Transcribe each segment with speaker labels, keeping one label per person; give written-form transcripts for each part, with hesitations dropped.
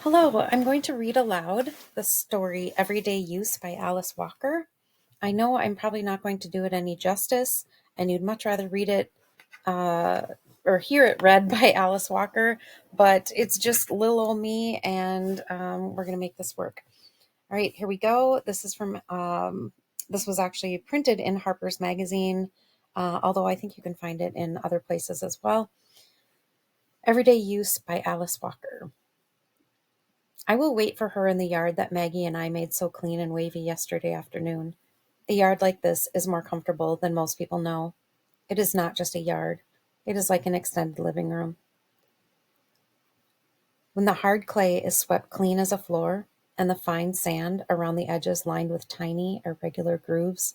Speaker 1: Hello, I'm going to read aloud the story Everyday Use by Alice Walker. I know I'm probably not going to do it any justice, and you'd much rather read it uh, or hear it read by Alice Walker, but it's just little old me, and we're going to make this work. All right, here we go. This was actually printed in Harper's Magazine, although I think you can find it in other places as well. Everyday Use by Alice Walker. I will wait for her in the yard that Maggie and I made so clean and wavy yesterday afternoon. A yard like this is more comfortable than most people know. It is not just a yard. It is like an extended living room. When the hard clay is swept clean as a floor, and the fine sand around the edges lined with tiny, irregular grooves,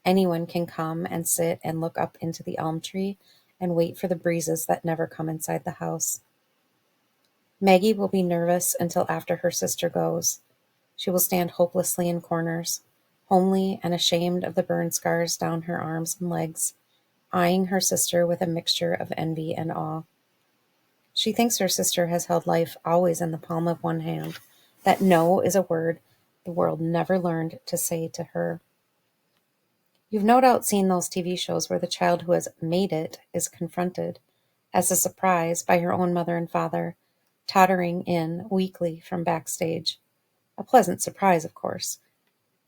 Speaker 1: anyone can come and sit and look up into the elm tree and wait for the breezes that never come inside the house. Maggie will be nervous until after her sister goes. She will stand hopelessly in corners, homely and ashamed of the burn scars down her arms and legs, eyeing her sister with a mixture of envy and awe. She thinks her sister has held life always in the palm of one hand, that no is a word the world never learned to say to her. You've no doubt seen those TV shows where the child who has made it is confronted, as a surprise, by her own mother and father, tottering in weakly from backstage. A pleasant surprise, of course.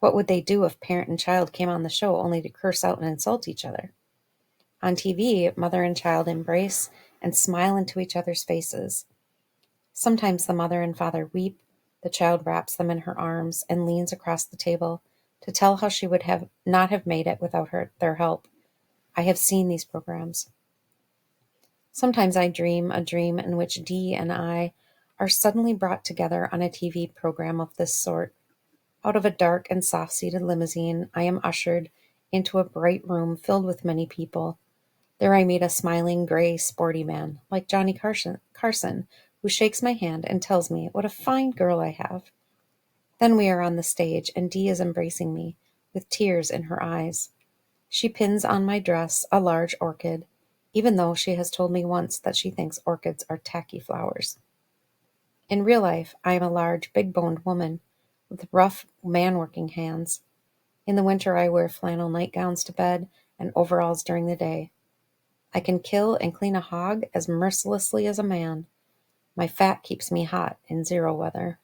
Speaker 1: What would they do if parent and child came on the show only to curse out and insult each other? On TV, mother and child embrace and smile into each other's faces. Sometimes the mother and father weep, the child wraps them in her arms and leans across the table to tell how she would have not have made it without their help. I have seen these programs. Sometimes I dream a dream in which Dee and I are suddenly brought together on a TV program of this sort. Out of a dark and soft-seated limousine, I am ushered into a bright room filled with many people. There I meet a smiling, gray, sporty man, like Johnny Carson, who shakes my hand and tells me what a fine girl I have. Then we are on the stage, and Dee is embracing me, with tears in her eyes. She pins on my dress a large orchid, even though she has told me once that she thinks orchids are tacky flowers. In real life, I am a large, big-boned woman with rough, man-working hands. In the winter, I wear flannel nightgowns to bed and overalls during the day. I can kill and clean a hog as mercilessly as a man. My fat keeps me hot in zero weather.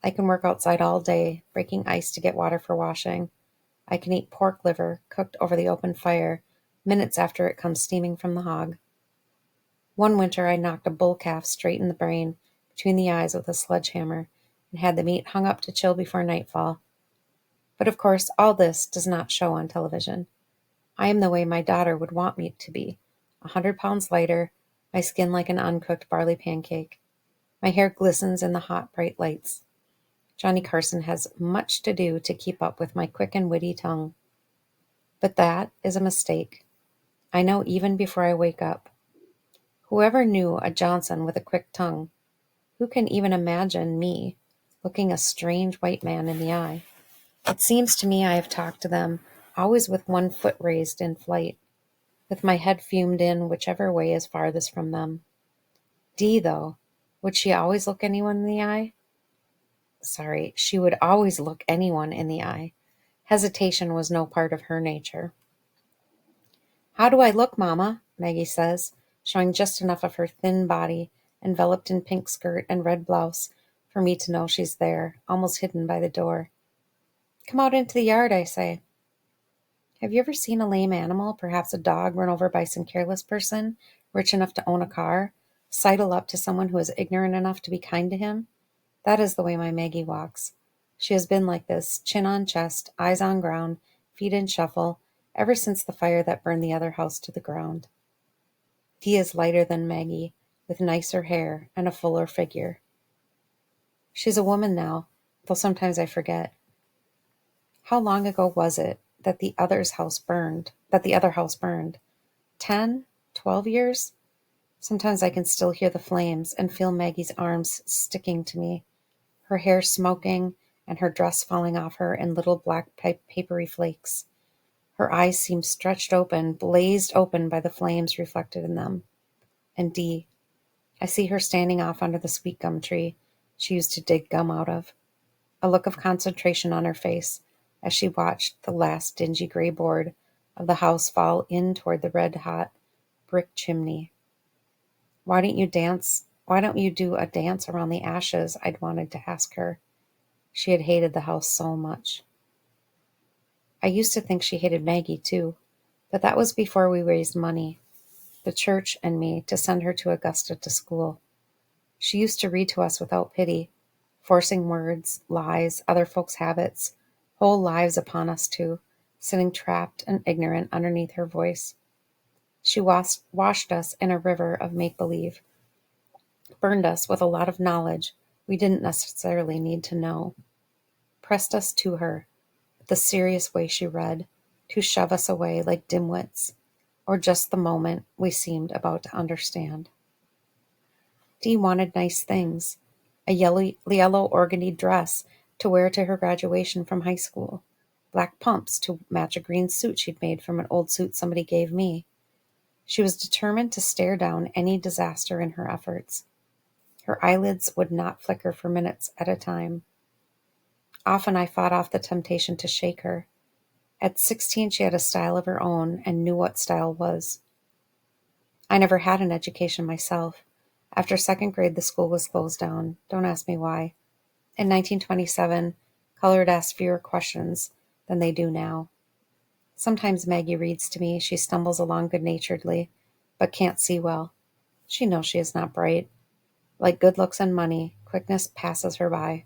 Speaker 1: I can work outside all day, breaking ice to get water for washing. I can eat pork liver cooked over the open fire minutes after it comes steaming from the hog. One winter I knocked a bull calf straight in the brain, between the eyes with a sledgehammer, and had the meat hung up to chill before nightfall. But of course all this does not show on television. I am the way my daughter would want me to be, 100 pounds lighter, my skin like an uncooked barley pancake. My hair glistens in the hot, bright lights. Johnny Carson has much to do to keep up with my quick and witty tongue. But that is a mistake. I know even before I wake up. Whoever knew a Johnson with a quick tongue? Who can even imagine me looking a strange white man in the eye? It seems to me I have talked to them, always with one foot raised in flight, with my head fumed in whichever way is farthest from them. Dee, though, would she always look anyone in the eye? Sorry, she would always look anyone in the eye. Hesitation was no part of her nature. How do I look, Mama? Maggie says, showing just enough of her thin body, enveloped in pink skirt and red blouse, for me to know she's there, almost hidden by the door. Come out into the yard, I say. Have you ever seen a lame animal, perhaps a dog, run over by some careless person, rich enough to own a car, sidle up to someone who is ignorant enough to be kind to him? That is the way my Maggie walks. She has been like this, chin on chest, eyes on ground, feet in shuffle, ever since the fire that burned the other house to the ground. Dee is lighter than Maggie, with nicer hair and a fuller figure. She's a woman now, though sometimes I forget. How long ago was it that the other house burned? 10, 12 years? Sometimes I can still hear the flames and feel Maggie's arms sticking to me, her hair smoking and her dress falling off her in little black papery flakes. Her eyes seem stretched open, blazed open by the flames reflected in them. And Dee, I see her standing off under the sweet gum tree, she used to dig gum out of, a look of concentration on her face as she watched the last dingy gray board of the house fall in toward the red-hot brick chimney. Why don't you dance? Why don't you do a dance around the ashes? I'd wanted to ask her. She had hated the house so much. I used to think she hated Maggie, too, but that was before we raised money, the church and me, to send her to Augusta to school. She used to read to us without pity, forcing words, lies, other folks' habits, whole lives upon us, too, sitting trapped and ignorant underneath her voice. She washed us in a river of make-believe, burned us with a lot of knowledge we didn't necessarily need to know, pressed us to her, the serious way she read, to shove us away like dimwits, or just the moment we seemed about to understand. Dee wanted nice things, a yellow organdy dress to wear to her graduation from high school, black pumps to match a green suit she'd made from an old suit somebody gave me. She was determined to stare down any disaster in her efforts. Her eyelids would not flicker for minutes at a time. Often I fought off the temptation to shake her. At 16, she had a style of her own and knew what style was. I never had an education myself. After second grade, the school was closed down. Don't ask me why. In 1927, colored asked fewer questions than they do now. Sometimes Maggie reads to me. She stumbles along good-naturedly, but can't see well. She knows she is not bright. Like good looks and money, quickness passes her by.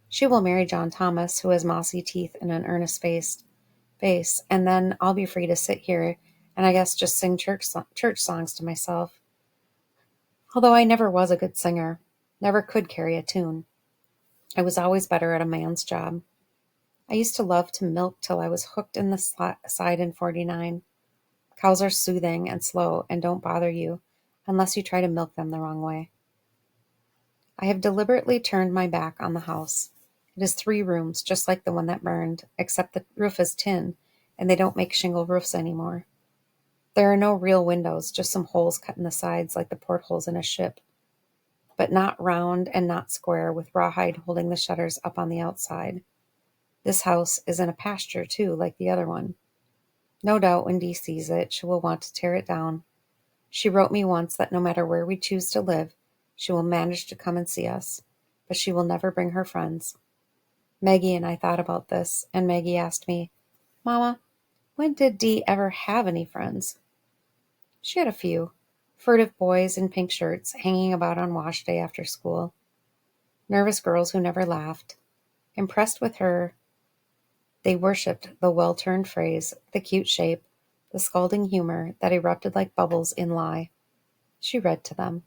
Speaker 1: She will marry John Thomas, who has mossy teeth and an earnest face, and then I'll be free to sit here and I guess just sing church songs to myself. Although I never was a good singer, never could carry a tune. I was always better at a man's job. I used to love to milk till I was hooked in the side in 49. Cows are soothing and slow and don't bother you unless you try to milk them the wrong way. I have deliberately turned my back on the house. It is 3 rooms, just like the one that burned, except the roof is tin, and they don't make shingle roofs anymore. There are no real windows, just some holes cut in the sides like the portholes in a ship, but not round and not square, with rawhide holding the shutters up on the outside. This house is in a pasture, too, like the other one. No doubt when Dee sees it, she will want to tear it down. She wrote me once that no matter where we choose to live, she will manage to come and see us, but she will never bring her friends. Maggie and I thought about this, and Maggie asked me, "Mama, when did Dee ever have any friends?" She had a few, furtive boys in pink shirts hanging about on wash day after school, nervous girls who never laughed. Impressed with her, they worshipped the well-turned phrase, the cute shape, the scalding humor that erupted like bubbles in lie. She read to them.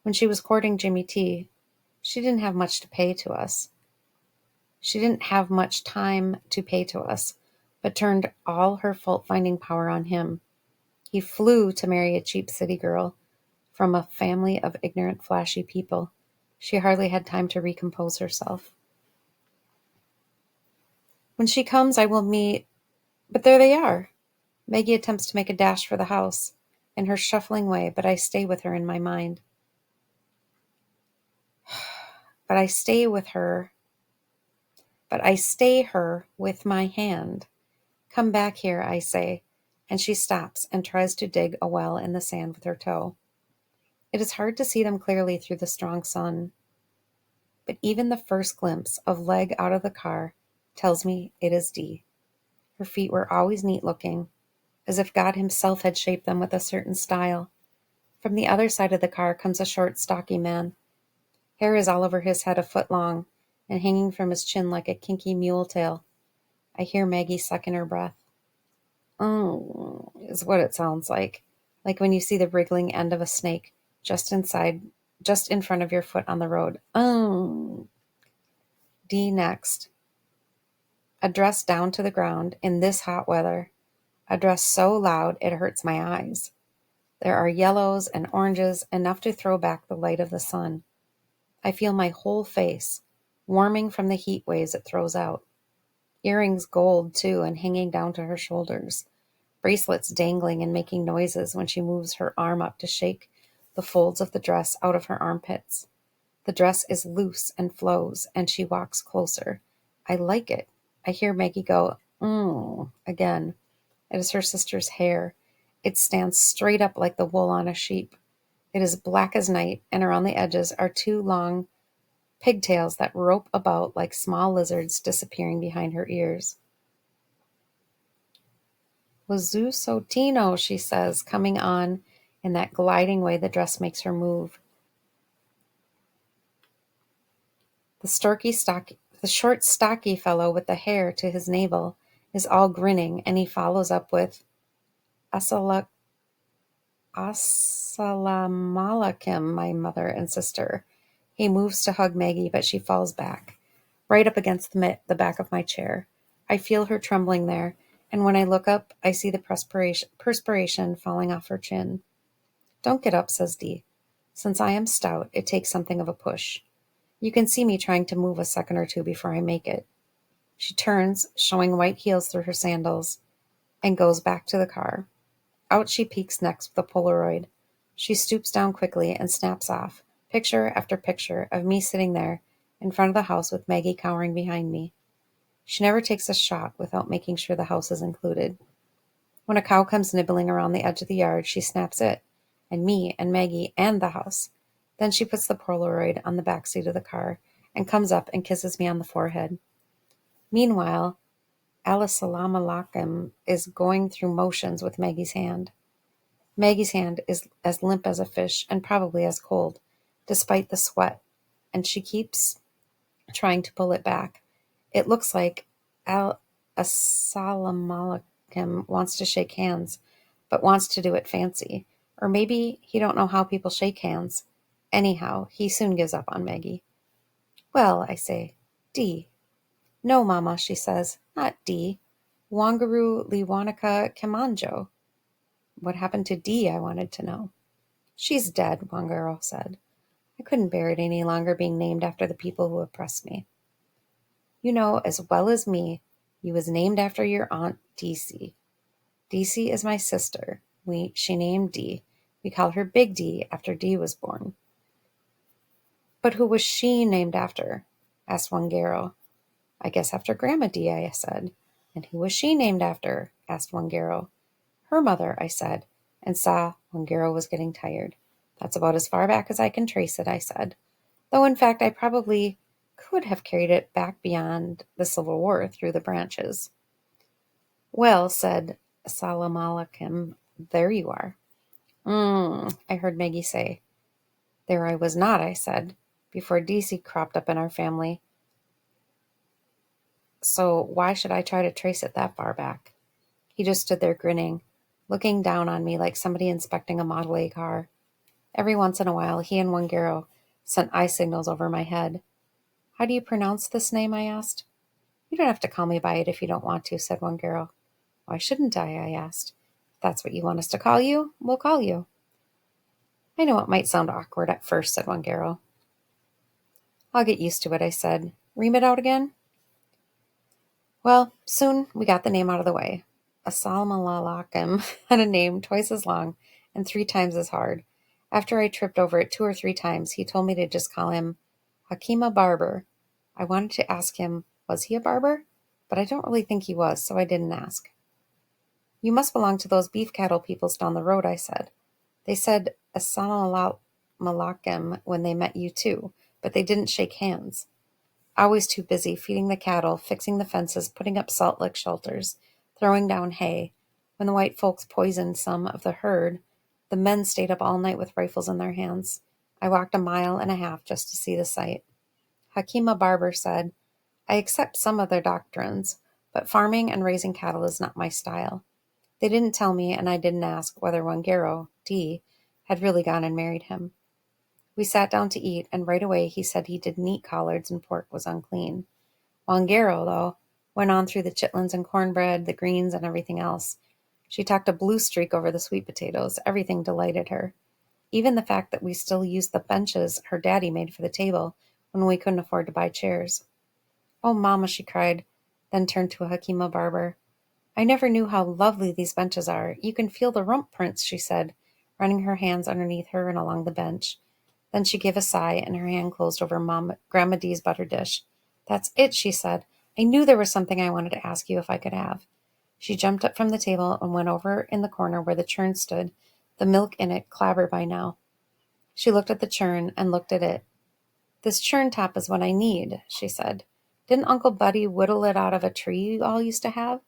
Speaker 1: When she was courting Jimmy T, she didn't have much to pay to us. She didn't have much time to pay to us, but turned all her fault-finding power on him. He flew to marry a cheap city girl from a family of ignorant, flashy people. She hardly had time to recompose herself. When she comes, I will meet... But there they are. Maggie attempts to make a dash for the house, in her shuffling way, but I stay with her in my mind. But I stay her with my hand. "Come back here," I say, and she stops and tries to dig a well in the sand with her toe. It is hard to see them clearly through the strong sun, but even the first glimpse of leg out of the car tells me it is Dee. Her feet were always neat-looking, as if God himself had shaped them with a certain style. From the other side of the car comes a short, stocky man. Hair is all over his head, a foot long, and hanging from his chin like a kinky mule tail. I hear Maggie suck in her breath. "Oh," is what it sounds like when you see the wriggling end of a snake just in front of your foot on the road. "Oh." D next. A dress down to the ground in this hot weather. A dress so loud it hurts my eyes. There are yellows and oranges, enough to throw back the light of the sun. I feel my whole face warming from the heat waves it throws out. Earrings gold, too, and hanging down to her shoulders. Bracelets dangling and making noises when she moves her arm up to shake the folds of the dress out of her armpits. The dress is loose and flows, and she walks closer. I like it. I hear Maggie go, again. It is her sister's hair. It stands straight up like the wool on a sheep. It is black as night, and around the edges are two long pigtails that rope about like small lizards disappearing behind her ears. Wazoo Sotino, she says, coming on in that gliding way the dress makes her move. The short, stocky fellow with the hair to his navel is all grinning, and he follows up with Assalamualaikum, my mother and sister. He moves to hug Maggie, but she falls back, right up against the back of my chair. I feel her trembling there, and when I look up, I see the perspiration falling off her chin. Don't get up, says Dee. Since I am stout, it takes something of a push. You can see me trying to move a second or two before I make it. She turns, showing white heels through her sandals, and goes back to the car. Out she peeks next with a Polaroid. She stoops down quickly and snaps off, picture after picture, of me sitting there in front of the house with Maggie cowering behind me. She never takes a shot without making sure the house is included. When a cow comes nibbling around the edge of the yard, she snaps it, and me and Maggie and the house. Then she puts the Polaroid on the back seat of the car and comes up and kisses me on the forehead. Meanwhile, Alasalama is going through motions with Maggie's hand. Maggie's hand is as limp as a fish and probably as cold, despite the sweat, and she keeps trying to pull it back. It looks like Assalamualaikum wants to shake hands, but wants to do it fancy. Or maybe he don't know how people shake hands. Anyhow, he soon gives up on Maggie. Well, I say, Dee. No, Mama, she says, not Dee. Wangaru Liwanaka Kemanjo. What happened to Dee, I wanted to know. She's dead, Wangaro said. I couldn't bear it any longer being named after the people who oppressed me. You know as well as me, you was named after your aunt Dee. Dee is my sister. She named Dee. We call her Big D after Dee was born. But who was she named after? Asked Wangaro. I guess after Grandma Dee, I said. And who was she named after? Asked Wangaro. Her mother, I said, and saw Wangaro was getting tired. That's about as far back as I can trace it, I said. Though in fact I probably could have carried it back beyond the Civil War through the branches. Well, said Assalamualaikum, there you are. I heard Maggie say. There I was not, I said, before DC cropped up in our family. So why should I try to trace it that far back? He just stood there grinning, looking down on me like somebody inspecting a Model A car. Every once in a while, he and Wangaro sent eye signals over my head. How do you pronounce this name, I asked. You don't have to call me by it if you don't want to, said Wangaro. Why shouldn't I asked. If that's what you want us to call you, we'll call you. I know it might sound awkward at first, said Wangaro. I'll get used to it, I said. Ream it out again? Well, soon we got the name out of the way. Assalamualaikum had a name twice as long and 3 times as hard. After I tripped over it 2 or 3 times, he told me to just call him Hakima Barber. I wanted to ask him, was he a barber? But I don't really think he was, so I didn't ask. You must belong to those beef cattle peoples down the road, I said. They said Assalamualaikum when they met you too, but they didn't shake hands. Always too busy feeding the cattle, fixing the fences, putting up salt lick shelters, throwing down hay. When the white folks poisoned some of the herd, the men stayed up all night with rifles in their hands. I walked 1.5 miles just to see the sight. Hakima Barber said, I accept some of their doctrines, but farming and raising cattle is not my style. They didn't tell me, and I didn't ask whether Wangaro, D, had really gone and married him. We sat down to eat, and right away he said he didn't eat collards and pork was unclean. Wangaro, though, went on through the chitlins and cornbread, the greens, and everything else. She talked a blue streak over the sweet potatoes. Everything delighted her. Even the fact that we still used the benches her daddy made for the table when we couldn't afford to buy chairs. Oh, Mama, she cried, then turned to Hakima Barber. I never knew how lovely these benches are. You can feel the rump prints, she said, running her hands underneath her and along the bench. Then she gave a sigh, and her hand closed over Grandma Dee's butter dish. "That's it," she said. "I knew there was something I wanted to ask you if I could have." She jumped up from the table and went over in the corner where the churn stood, the milk in it clabber by now. She looked at the churn and looked at it. "This churn top is what I need," she said. "Didn't Uncle Buddy whittle it out of a tree you all used to have?"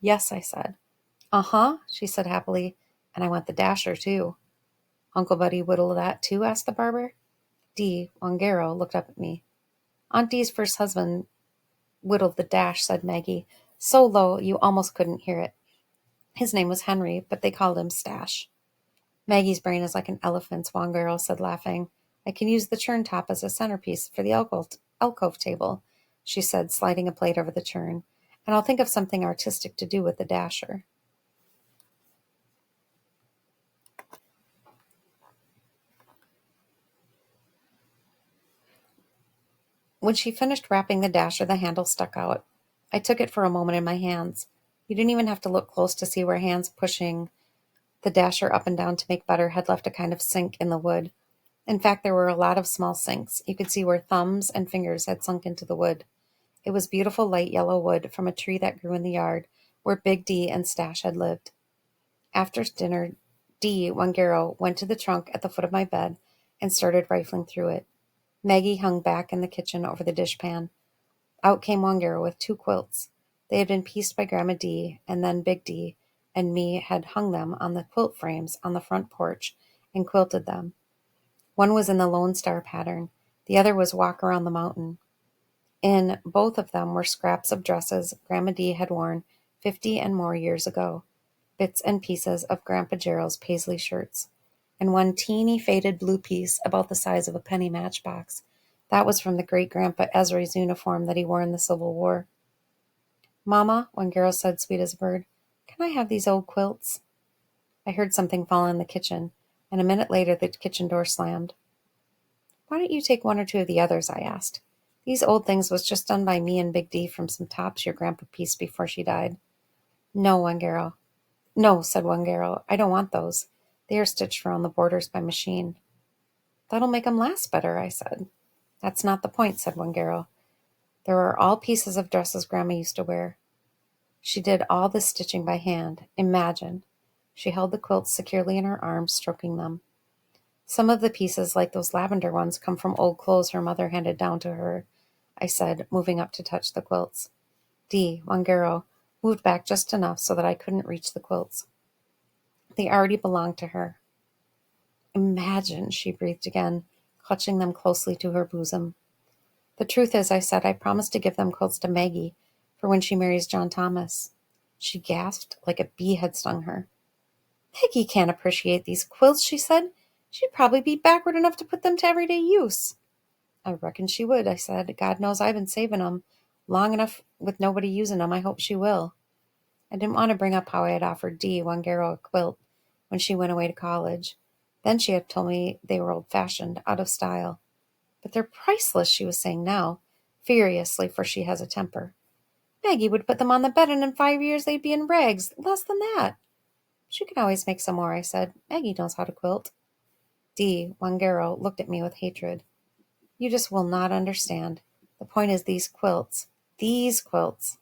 Speaker 1: "Yes," I said. "Uh-huh," she said happily. "And I want the dasher, too." "Uncle Buddy whittle that, too?" asked the barber. Dee Wangero looked up at me. "Aunt Dee's first husband whittled the dash," said Maggie, so low you almost couldn't hear it. "His name was Henry, but they called him Stash." "Maggie's brain is like an elephant's," Wangero said, laughing. "I can use the churn top as a centerpiece for the alcove table," she said, sliding a plate over the churn. "And I'll think of something artistic to do with the dasher." When she finished wrapping the dasher, the handle stuck out. I took it for a moment in my hands. You didn't even have to look close to see where hands pushing the dasher up and down to make butter had left a kind of sink in the wood. In fact, there were a lot of small sinks. You could see where thumbs and fingers had sunk into the wood. It was beautiful light yellow wood from a tree that grew in the yard where Big D and Stash had lived. After dinner, D. Wangero went to the trunk at the foot of my bed and started rifling through it. Maggie hung back in the kitchen over the dishpan. Out came Wangero with 2 quilts. They had been pieced by Grandma D, and then Big D and me had hung them on the quilt frames on the front porch and quilted them. One was in the Lone Star pattern. The other was Walk Around the Mountain. In both of them were scraps of dresses Grandma D had worn 50 and more years ago, bits and pieces of Grandpa Gerald's paisley shirts, and one teeny faded blue piece about the size of a penny matchbox. That was from the great-grandpa Ezra's uniform that he wore in the Civil War. "Mama," one girl said, sweet as a bird, "can I have these old quilts?" I heard something fall in the kitchen, and a minute later the kitchen door slammed. "Why don't you take 1 or 2 of the others?" I asked. "These old things was just done by me and Big D from some tops your grandpa pieced before she died." "No," said Wangero. "I don't want those. They are stitched around the borders by machine." "That'll make 'em last better," I said. "That's not the point," said Wangero. "There are all pieces of dresses Grandma used to wear. She did all this stitching by hand. Imagine." She held the quilts securely in her arms, stroking them. "Some of the pieces, like those lavender ones, come from old clothes her mother handed down to her," I said, moving up to touch the quilts. Wangero moved back just enough so that I couldn't reach the quilts. "They already belonged to her." "Imagine," she breathed again, clutching them closely to her bosom. "The truth is," I said, "I promised to give them quilts to Maggie for when she marries John Thomas." She gasped like a bee had stung her. "Maggie can't appreciate these quilts," she said. "She'd probably be backward enough to put them to everyday use." "I reckon she would," I said. "God knows I've been saving 'em long enough with nobody using 'em. I hope she will." I didn't want to bring up how I had offered Dee Wangero a quilt when she went away to college. Then she had told me they were old-fashioned, out of style. "But they're priceless," she was saying now, furiously, for she has a temper. "Maggie would put them on the bed, and in 5 years they'd be in rags. Less than that." "She can always make some more," I said. "Maggie knows how to quilt." Dee Wangero looked at me with hatred. "You just will not understand. The point is these quilts. These quilts."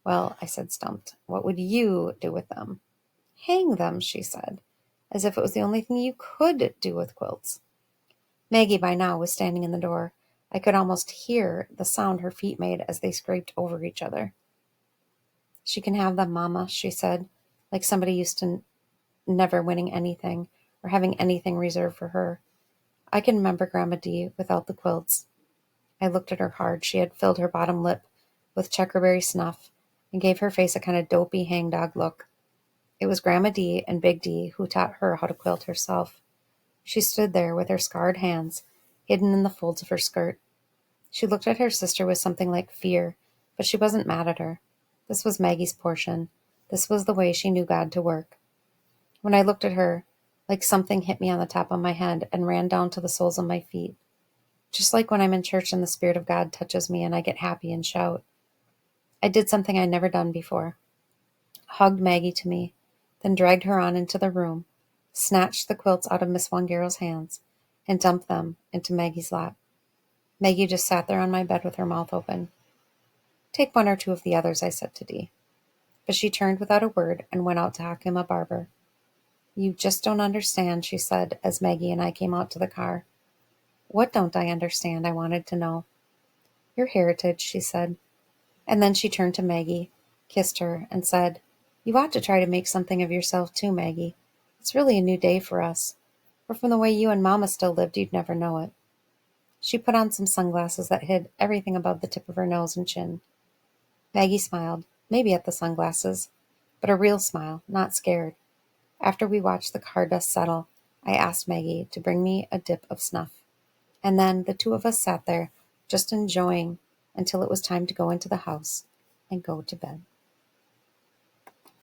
Speaker 1: "Well," I said, stumped, "what would you do with them?" "Hang them," she said, as if it was the only thing you could do with quilts. Maggie by now was standing in the door. I could almost hear the sound her feet made as they scraped over each other. "She can have them, Mama," she said, like somebody used to never winning anything or having anything reserved for her. "I can remember Grandma D without the quilts." I looked at her hard. She had filled her bottom lip with checkerberry snuff and gave her face a kind of dopey hangdog look. It was Grandma D and Big D who taught her how to quilt herself. She stood there with her scarred hands hidden in the folds of her skirt. She looked at her sister with something like fear, but she wasn't mad at her. This was Maggie's portion. This was the way she knew God to work. When I looked at her, like something hit me on the top of my head and ran down to the soles of my feet. Just like when I'm in church and the Spirit of God touches me and I get happy and shout. I did something I'd never done before. Hugged Maggie to me, then dragged her on into the room, snatched the quilts out of Miss Wangero's hands, and dumped them into Maggie's lap. Maggie just sat there on my bed with her mouth open. "Take one or two of the others," I said to Dee. But she turned without a word and went out to hack him a barber. "You just don't understand," she said as Maggie and I came out to the car. "What don't I understand?" I wanted to know. "Your heritage," she said. And then she turned to Maggie, kissed her, and said, "You ought to try to make something of yourself too, Maggie. It's really a new day for us. For from the way you and Mama still lived, you'd never know it." She put on some sunglasses that hid everything above the tip of her nose and chin. Maggie smiled, maybe at the sunglasses, but a real smile, not scared. After we watched the car dust settle, I asked Maggie to bring me a dip of snuff. And then the two of us sat there, just enjoying until it was time to go into the house and go to bed.